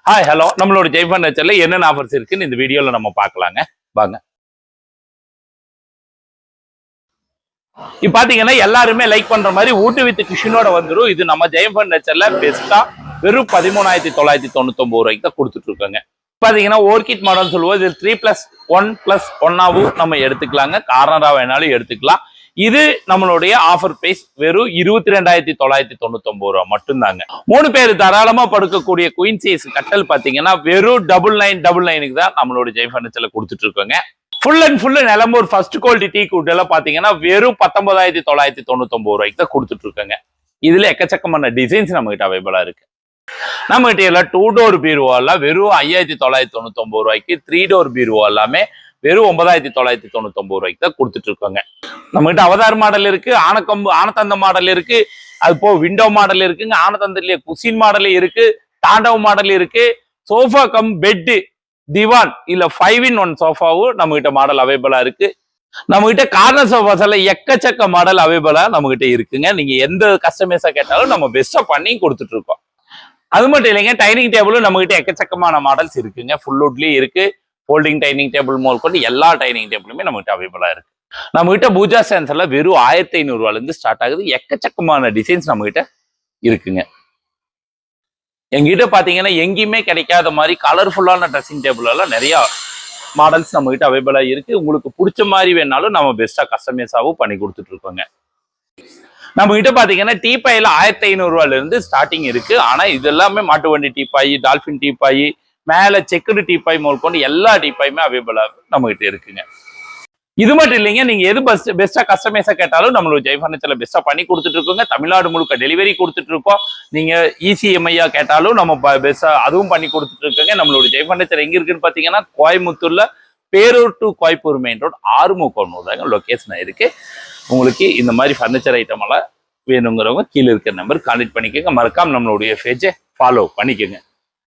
Hi hello நம்மளோட ஜெய் ஃபர்னிச்சர்ல என்னென்ன offers இருக்குன்னு இந்த வீடியோல நம்ம பார்க்கலாங்க வாங்க. இப்ப பாத்தீங்கன்னா எல்லாருமே லைக் பண்ற மாதிரி ஊட்டு வித் கிஷனோட வந்துடும். இது நம்ம ஜெய் ஃபர்னிச்சர்ல பெஸ்டா வெறும் 13,999 ரூபாய்க்கு தான் கொடுத்துட்டு இருக்காங்க. பாத்தீங்கன்னா ஓர்கிட் மாடல் சொல்லுவோம். இது 3+1+1 நம்ம எடுத்துக்கலாங்க. கார்னரா வேணாலும் எடுத்துக்கலாம். இது நம்மளுடைய ஆஃபர் பிரைஸ் வெறும் 22,999 ரூபாய் மட்டும்தாங்க. 3 பேர் தாராளமா படுக்கக்கூடிய குயின் சைஸ் கட்டல் பாத்தீங்கன்னா வெறும் 9999 தான் நம்மளோட ஜெய் ஃபர்னிச்சர்ல கொடுத்துட்டு இருக்கோங்க. Full and full Nilambur first quality tea good எல்லாம் பாத்தீங்கன்னா வெறும் 19,999 ரூபாய்க்கு தான் கொடுத்துட்டு இருக்கோங்க. இதுல எக்கச்சக்கமான டிசைன்ஸ் நம்ம கிட்ட அவைலபிளா இருக்கு. நம்ம கிட்ட எல்லாம் 2 டோர் பீரோ எல்லாம் வெறும் 5,999 ரூபாய்க்கு, 3 டோர் பீரோ எல்லாமே வெறும் 9,999 ரூபாய்க்கு தான் கொடுத்துட்டு இருக்காங்க. நம்ம கிட்ட அவதார் மாடல் இருக்கு, ஆனத்தந்த மாடல் இருக்கு, அது போ விண்டோ மாடல் இருக்குங்க, ஆனத்தந்திலேயே குசின் மாடல் இருக்கு, தாண்டவ் மாடல் இருக்கு, சோஃபா கம் பெட் திவான் இல்ல 5-in-1 சோஃபாவும் நம்ம கிட்ட மாடல் அவைலபிளா இருக்கு. நம்ம கிட்ட கார்னர் சோஃபாஸ் எல்லாம் எக்கச்சக்க மாடல் அவைலபிளா நம்ம கிட்ட இருக்குங்க. நீங்க எந்த கஸ்டமைஸா கேட்டாலும் நம்ம பெஸ்டா பண்ணி கொடுத்துட்டு இருக்கோம். அது மட்டும் இல்லைங்க, டைனிங் டேபிளும் நம்ம கிட்ட எக்கச்சக்கமான மாடல்ஸ் இருக்குங்க. ஃபுல் வுட்லயும் இருக்கு, ஃபோல்டிங் டைனிங் டேபிள் மோல் கொண்டு எல்லா டைனிங் டேபிளுமே நம்ம கிட்ட அவைலபிளா இருக்கு. நம்ம கிட்ட பூஜா ஸ்டாண்ட்ஸ் எல்லாம் வெறும் 1,500 ரூபாயில இருந்து ஸ்டார்ட் ஆகுது. எக்கச்சக்கமான டிசைன்ஸ் நம்ம கிட்ட இருக்குங்க. எங்கிட்ட பாத்தீங்கன்னா எங்கேயுமே கிடைக்காத மாதிரி கலர்ஃபுல்லான ட்ரெஸ்ஸிங் டேபிள் எல்லாம் நிறைய மாடல்ஸ் நம்ம கிட்ட அவைலபிளா இருக்கு. உங்களுக்கு பிடிச்ச மாதிரி வேணாலும் நம்ம பெஸ்டா கஸ்டமைஸாவும் பண்ணி கொடுத்துட்டு இருக்கோங்க. நம்ம கிட்ட பாத்தீங்கன்னா டீப்பாயில 1,500 ரூபாயில இருந்து ஸ்டார்டிங் இருக்கு. ஆனா இது எல்லாமே மாட்டு வண்டி டீப்பாய், டால்பின் டீப்பாய், மேல செக்குடு டீப்பாய் மோல் கொண்டு எல்லா டீப்பாயுமே அவைலபிளா நம்ம கிட்ட இருக்குங்க. இது மட்டும் இல்லைங்க, நீங்க எது பெஸ்டா கஸ்டமைஸா கேட்டாலும் நம்மளோட ஜெய் ஃபர்னிச்சர்ல பெஸ்டா பண்ணி கொடுத்துட்டு இருக்கோங்க. தமிழ்நாடு முழுக்க டெலிவரி கொடுத்துட்டு இருக்கோம். நீங்க ECMIயா கேட்டாலும் நம்ம பெஸ்டா அதுவும் பண்ணி கொடுத்துட்டு இருக்கோங்க. நம்மளோட ஜெய் ஃபர்னிச்சர் எங்க இருக்குன்னு பாத்தீங்கன்னா கோயம்புத்தூர்ல Perur to Coimbatore main road 6 location இருக்கு. உங்களுக்கு இந்த மாதிரி ஃபர்னிச்சர் ஐட்டம் எல்லாம் வேணுங்கிறவங்க கீழே இருக்கிற நம்பர் கான்டெக்ட் பண்ணிக்கோங்க. மறக்காம நம்மளுடைய பேஜை ஃபாலோ பண்ணிக்கோங்க.